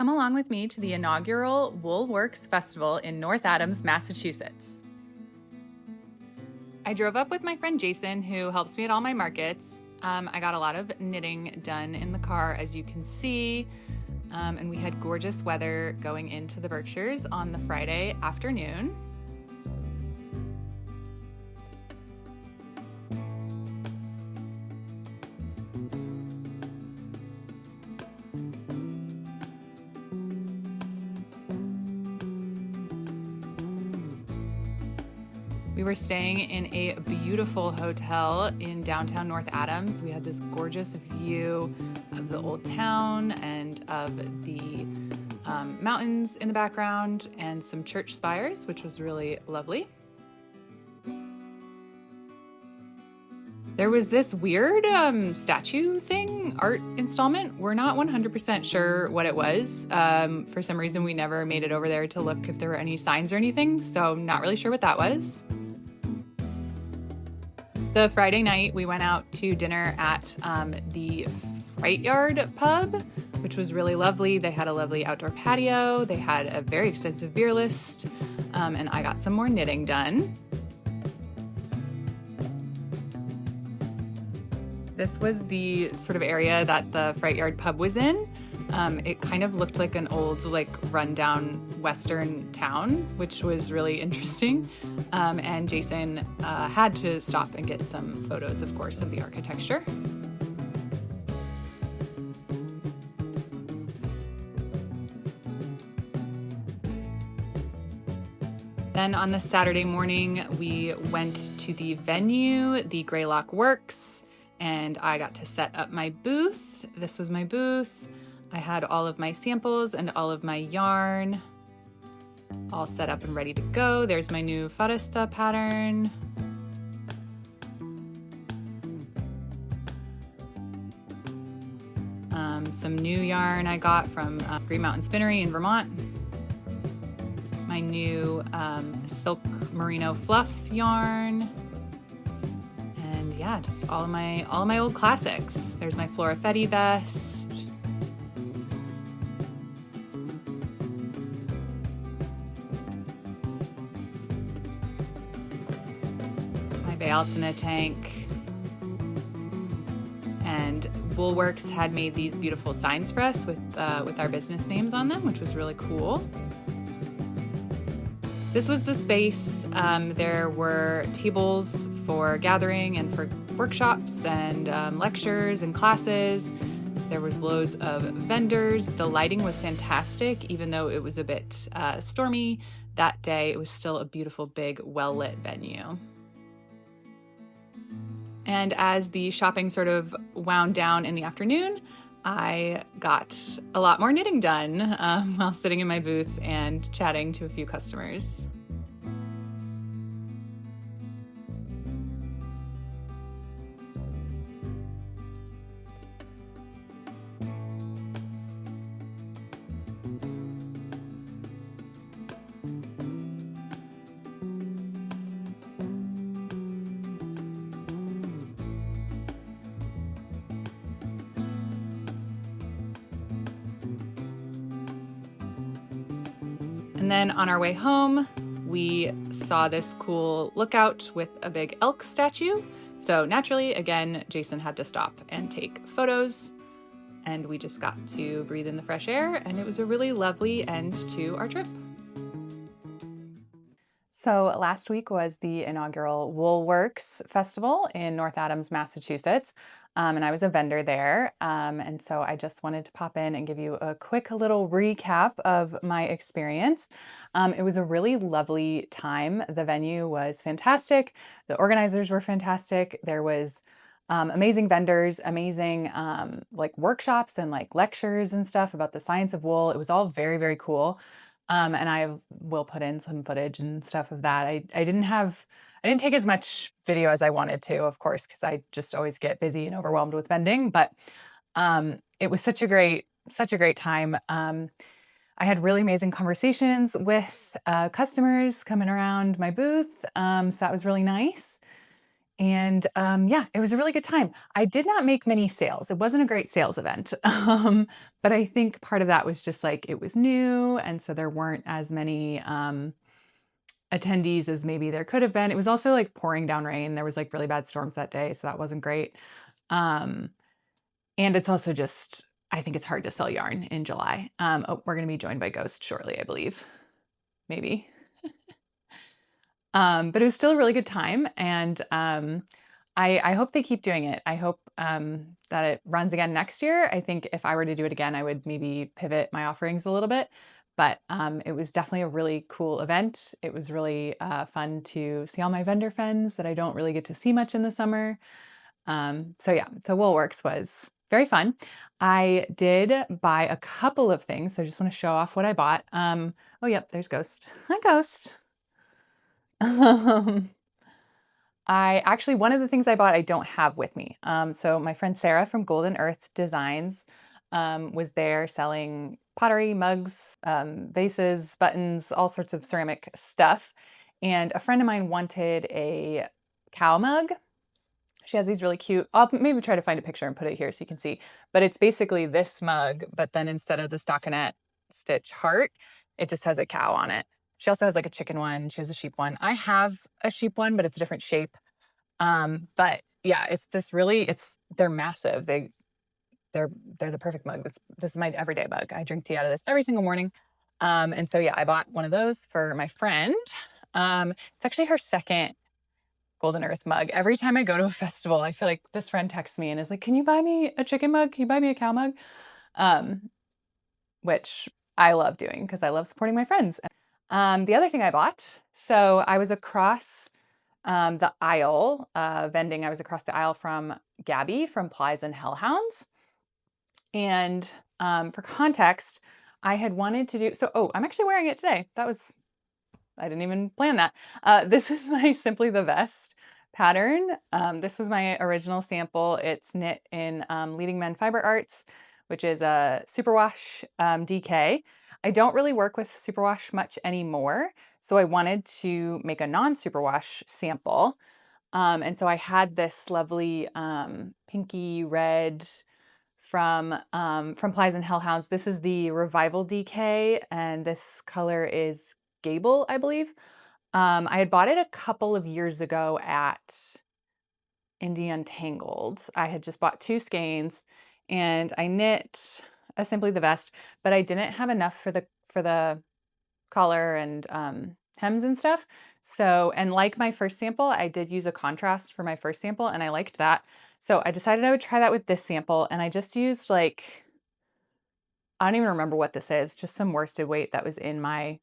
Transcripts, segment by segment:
Come along with me to the inaugural Woolworks Festival in North Adams, Massachusetts. I drove up with my friend Jason, who helps me at all my markets. I got a lot of knitting done in the car, as you can see, and we had gorgeous weather going into the Berkshires on the Friday afternoon. We were staying in a beautiful hotel in downtown North Adams. We had this gorgeous view of the old town and of the mountains in the background and some church spires, which was really lovely. There was this weird statue thing, art installment. We're not 100% sure what it was. For some reason, we never made it over there to look if there were any signs or anything, so not really sure what that was. The Friday night, we went out to dinner at the Fright Yard pub, which was really lovely. They had a lovely outdoor patio. They had a very extensive beer list, and I got some more knitting done. This was the sort of area that the Fright Yard pub was in. It kind of looked like an old, rundown Western town, which was really interesting. And Jason had to stop and get some photos, of course, of the architecture. Then on the Saturday morning, we went to the venue, the Greylock Works, and I got to set up my booth. This was my booth. I had all of my samples and all of my yarn all set up and ready to go. There's my new Farasta pattern. Some new yarn I got from Green Mountain Spinnery in Vermont. My new silk merino fluff yarn. And yeah, just all of my old classics. There's my Florafetti vest. My Bealtaine tank. And Woolworks had made these beautiful signs for us with our business names on them, which was really cool. This was the space. There were tables for gathering and for workshops and lectures and classes. There was loads of vendors. The lighting was fantastic, even though it was a bit stormy that day. It was still a beautiful, big, well-lit venue. And as the shopping sort of wound down in the afternoon, I got a lot more knitting done while sitting in my booth and chatting to a few customers. And then on our way home, we saw this cool lookout with a big elk statue. So naturally, again, Jason had to stop and take photos, and we just got to breathe in the fresh air, and it was a really lovely end to our trip. So last week was the inaugural Woolworks Festival in North Adams, Massachusetts, and I was a vendor there. And so I just wanted to pop in and give you a quick little recap of my experience. It was a really lovely time. The venue was fantastic. The organizers were fantastic. There was amazing vendors, amazing workshops and lectures and stuff about the science of wool. It was all very, very cool. And I will put in some footage and stuff of that. I didn't take as much video as I wanted to, of course, because I just always get busy and overwhelmed with vending, but it was such a great time. I had really amazing conversations with customers coming around my booth, so that was really nice. And yeah, it was a really good time. I did not make many sales. It wasn't a great sales event. But I think part of that was just like it was new. And so there weren't as many attendees as maybe there could have been. It was also like pouring down rain. There was like really bad storms that day. So that wasn't great. Um, and it's also just, I think it's hard to sell yarn in July. Oh, we're going to be joined by Ghost shortly, I believe. Maybe. But it was still a really good time. And I hope they keep doing it. I hope that it runs again next year. I think if I were to do it again, I would maybe pivot my offerings a little bit. But it was definitely a really cool event. It was really fun to see all my vendor friends that I don't really get to see much in the summer. So yeah, so Woolworks was very fun. I did buy a couple of things, so I just want to show off what I bought. Oh yep, there's Ghost. Hi, Ghost. I actually, one of the things I bought, I don't have with me. So my friend Sarah from Golden Earth Designs was there selling pottery, mugs, vases, buttons, all sorts of ceramic stuff. And a friend of mine wanted a cow mug. She has these really cute, I'll maybe try to find a picture and put it here so you can see, but it's basically this mug, but then instead of the stockinette stitch heart, it just has a cow on it. She also has like a chicken one. She has a sheep one. I have a sheep one, but it's a different shape. But yeah, it's this really, they're massive. They're the perfect mug. This is my everyday mug. I drink tea out of this every single morning. And so yeah, I bought one of those for my friend. It's actually her second Golden Earth mug. Every time I go to a festival, I feel like this friend texts me and is like, "Can you buy me a chicken mug? Can you buy me a cow mug?" Um, which I love doing because I love supporting my friends. The other thing I bought, so I was across the aisle, vending. I was across the aisle from Gabby from Plies and Hellhounds. And for context, I had wanted to do, so, oh, I'm actually wearing it today. I didn't even plan that. This is my Simply the Vest pattern. This was my original sample. It's knit in Leading Men Fiber Arts, which is a superwash DK. I don't really work with superwash much anymore, so I wanted to make a non-superwash sample. And so I had this lovely pinky red from Plies and Hellhounds. This is the Revival DK, and this color is Gable, I believe. I had bought it a couple of years ago at Indie Untangled. I had just bought 2 skeins, and I knit a Simply the Vest, but I didn't have enough for the collar and hems and stuff. So, and like my first sample, I did use a contrast for my first sample, and I liked that. So I decided I would try that with this sample, and I just used like, I don't even remember what this is, just some worsted weight that was in my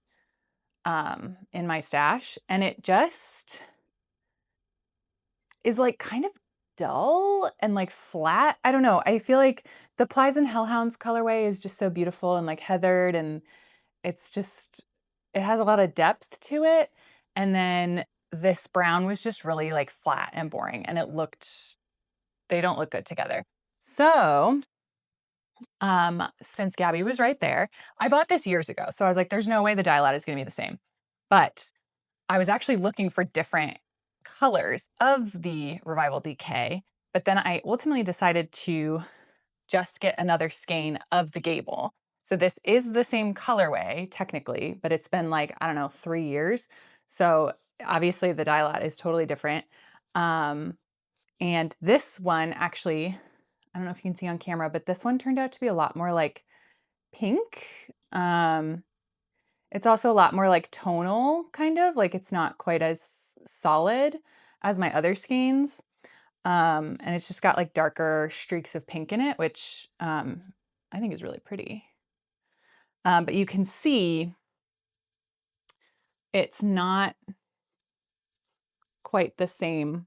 stash, and it just is like kind of dull and like flat. I don't know. I feel like the Plies and Hellhounds colorway is just so beautiful and like heathered, and it's just, it has a lot of depth to it. And then this brown was just really like flat and boring, and they don't look good together. So since Gabby was right there, I bought this years ago. So I was like, there's no way the dye lot is going to be the same. But I was actually looking for different colors of the Revival DK. But then I ultimately decided to just get another skein of the Gable. So this is the same colorway technically, but it's been like, I don't know, 3 years. So obviously the dye lot is totally different. And this one actually, I don't know if you can see on camera, but this one turned out to be a lot more like pink. It's also a lot more like tonal, kind of like it's not quite as solid as my other skeins. And it's just got like darker streaks of pink in it, which I think is really pretty. But you can see it's not quite the same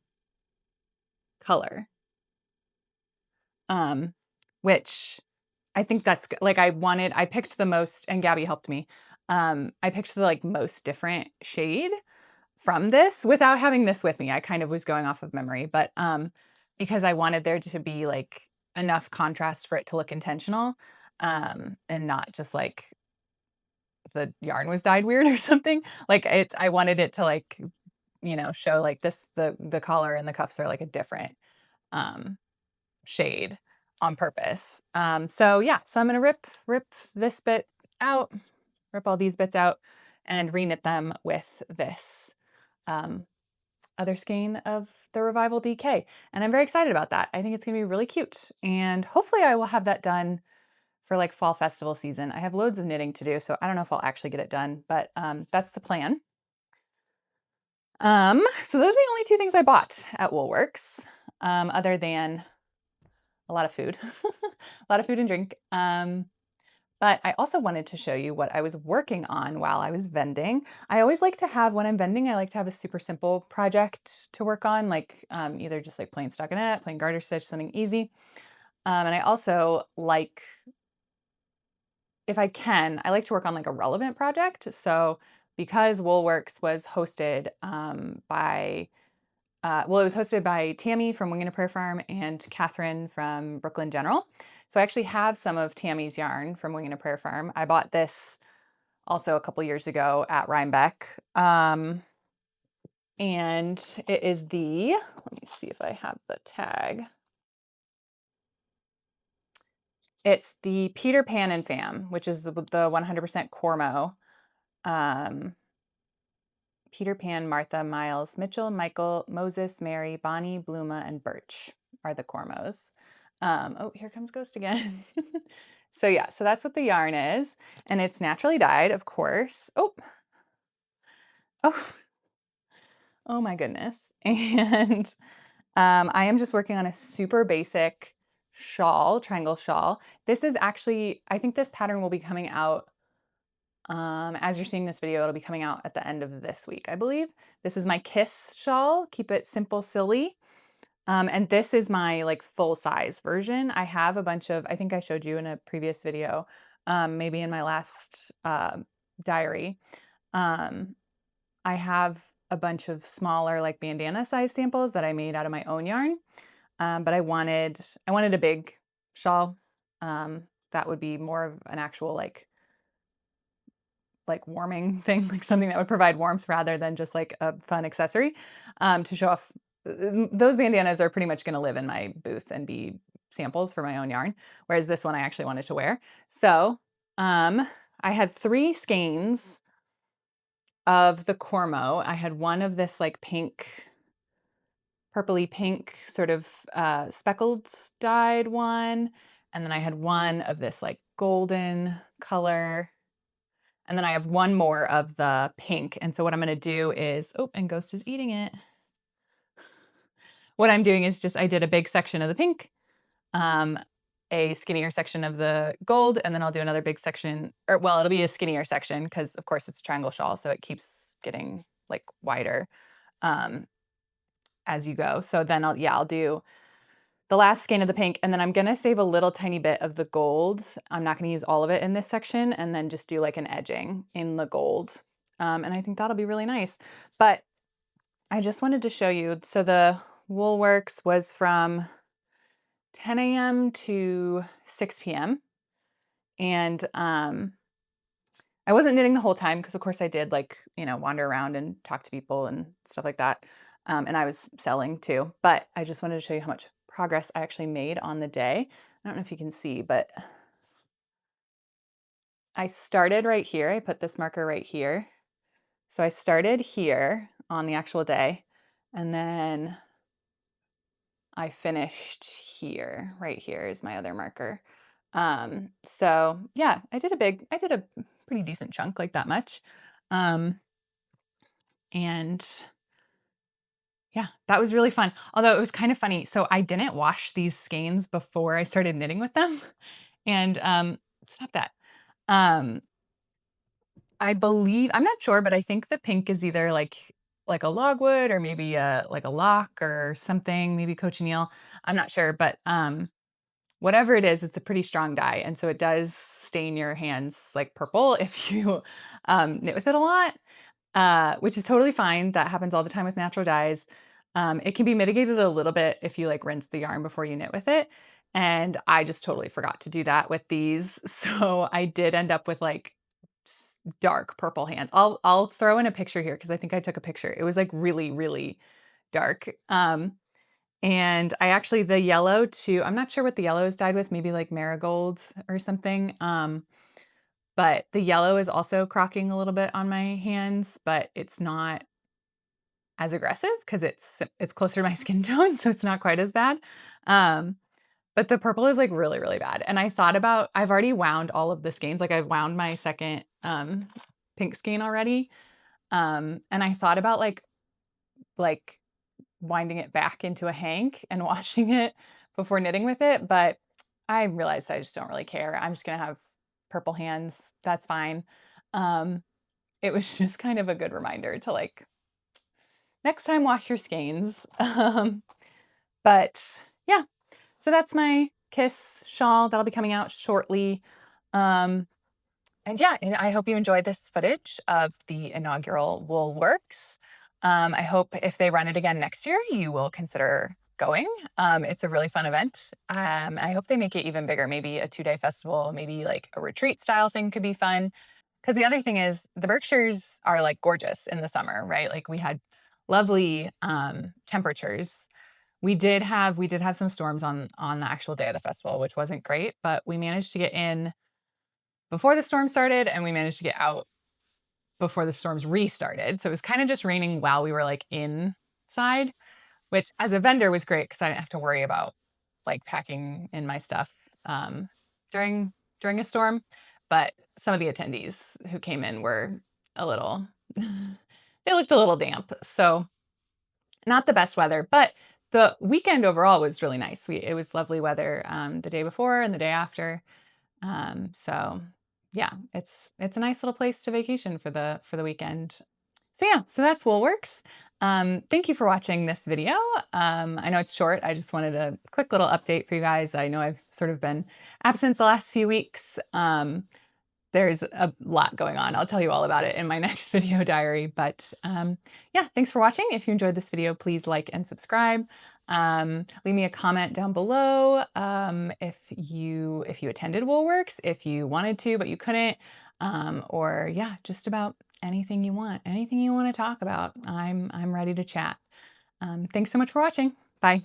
color, which I think that's good. Like I picked the most, and Gabby helped me. I picked the like most different shade from this without having this with me. I kind of was going off of memory, but because I wanted there to be like enough contrast for it to look intentional, and not just like the yarn was dyed weird or something. Like I wanted it to like you know, show like this, the collar and the cuffs are like a different shade on purpose. So yeah, so I'm gonna rip this bit out, rip all these bits out, and reknit them with this other skein of the Revival DK. And I'm very excited about that. I think it's gonna be really cute. And hopefully I will have that done for like fall festival season. I have loads of knitting to do, so I don't know if I'll actually get it done, but that's the plan. So those are the only two things I bought at Woolworks, other than a lot of food, a lot of food and drink. But I also wanted to show you what I was working on while I was vending. I always like to have, when I'm vending, I like to have a super simple project to work on, like either just like plain stockinette, plain garter stitch, something easy. And I also like, if I can, I like to work on like a relevant project. So because Woolworks was hosted well, it was hosted by Tammy from Wing and a Prayer Farm and Catherine from Brooklyn General. So I actually have some of Tammy's yarn from Wing and a Prayer Farm. I bought this also a couple years ago at Rhinebeck. And it is let me see if I have the tag. It's the Peter Pan and Fam, which is the 100% Cormo. Peter Pan, Martha, Miles, Mitchell, Michael, Moses, Mary, Bonnie, Bluma, and Birch are the Cormos. Oh, here comes Ghost again. So yeah, so that's what the yarn is. And it's naturally dyed, of course. Oh, oh my goodness. And I am just working on a super basic shawl, triangle shawl. This is actually, I think this pattern will be coming out as you're seeing this video, it'll be coming out at the end of this week, I believe. This is my Kiss shawl, keep it simple, silly. And this is my like full size version. I have a bunch of, I think I showed you in a previous video, maybe in my last diary. I have a bunch of smaller like bandana size samples that I made out of my own yarn. But I wanted a big shawl that would be more of an actual like warming thing, like something that would provide warmth rather than just like a fun accessory to show off. Those bandanas are pretty much going to live in my booth and be samples for my own yarn, whereas this one I actually wanted to wear. So I had 3 skeins of the Cormo. I had one of this like pink, purpley pink sort of speckled dyed one, and then I had one of this like golden color. And then I have one more of the pink. And so what I'm going to do is, oh, and Ghost is eating it. What I'm doing is just, I did a big section of the pink, a skinnier section of the gold, and then I'll do another big section, or well, it'll be a skinnier section because of course it's a triangle shawl. So it keeps getting like wider as you go. So then I'll do the last skein of the pink, and then I'm gonna save a little tiny bit of the gold. I'm not gonna use all of it in this section, and then just do like an edging in the gold. And I think that'll be really nice. But I just wanted to show you, so the Woolworks was from 10 a.m. to 6 p.m. And I wasn't knitting the whole time because of course I did like, you know, wander around and talk to people and stuff like that. And I was selling too, but I just wanted to show you how much progress I actually made on the day. I don't know if you can see, but I started right here. I put this marker right here. So I started here on the actual day, and then I finished here. Right here is my other marker. So yeah, I did a pretty decent chunk, like that much. And yeah, that was really fun. Although it was kind of funny. So I didn't wash these skeins before I started knitting with them. And stop that. I believe, I'm not sure, but I think the pink is either like a logwood or maybe like a lock or something, maybe cochineal. I'm not sure, but whatever it is, it's a pretty strong dye. And so it does stain your hands like purple if you knit with it a lot, which is totally fine. That happens all the time with natural dyes. It can be mitigated a little bit if you like rinse the yarn before you knit with it. And I just totally forgot to do that with these. So I did end up with like dark purple hands. I'll throw in a picture here because I think I took a picture. It was like really, really dark. And I actually, the yellow too, I'm not sure what the yellow is dyed with, maybe like marigold or something. But the yellow is also crocking a little bit on my hands, but it's not as aggressive because it's closer to my skin tone, so it's not quite as bad. But the purple is like really, really bad. And I thought about, I've already wound all of the skeins. Like I've wound my second pink skein already. And I thought about like winding it back into a hank and washing it before knitting with it. But I realized I just don't really care. I'm just gonna have purple hands. That's fine. It was just kind of a good reminder to like, next time wash your skeins. But yeah, so that's my Kiss shawl. That'll be coming out shortly. And yeah, I hope you enjoyed this footage of the inaugural Wool Works. I hope if they run it again next year, you will consider going. It's a really fun event. I hope they make it even bigger, maybe a 2-day festival, maybe like a retreat style thing could be fun. Because the other thing is the Berkshires are like gorgeous in the summer, right? Like we had lovely temperatures. We did have some storms on the actual day of the festival, which wasn't great, but we managed to get in before the storm started and we managed to get out before the storms restarted. So it was kind of just raining while we were like inside, which as a vendor was great because I didn't have to worry about like packing in my stuff during a storm. But some of the attendees who came in were a little, they looked a little damp. So not the best weather, but the weekend overall was really nice. It was lovely weather the day before and the day after. So yeah, it's a nice little place to vacation for the weekend. So yeah, so that's Woolworks. Thank you for watching this video. I know it's short. I just wanted a quick little update for you guys. I know I've sort of been absent the last few weeks. There's a lot going on. I'll tell you all about it in my next video diary. But yeah, thanks for watching. If you enjoyed this video, please like and subscribe. Leave me a comment down below if you attended Woolworks, if you wanted to but you couldn't, or yeah, just about anything you want to talk about. I'm ready to chat. Thanks so much for watching. Bye.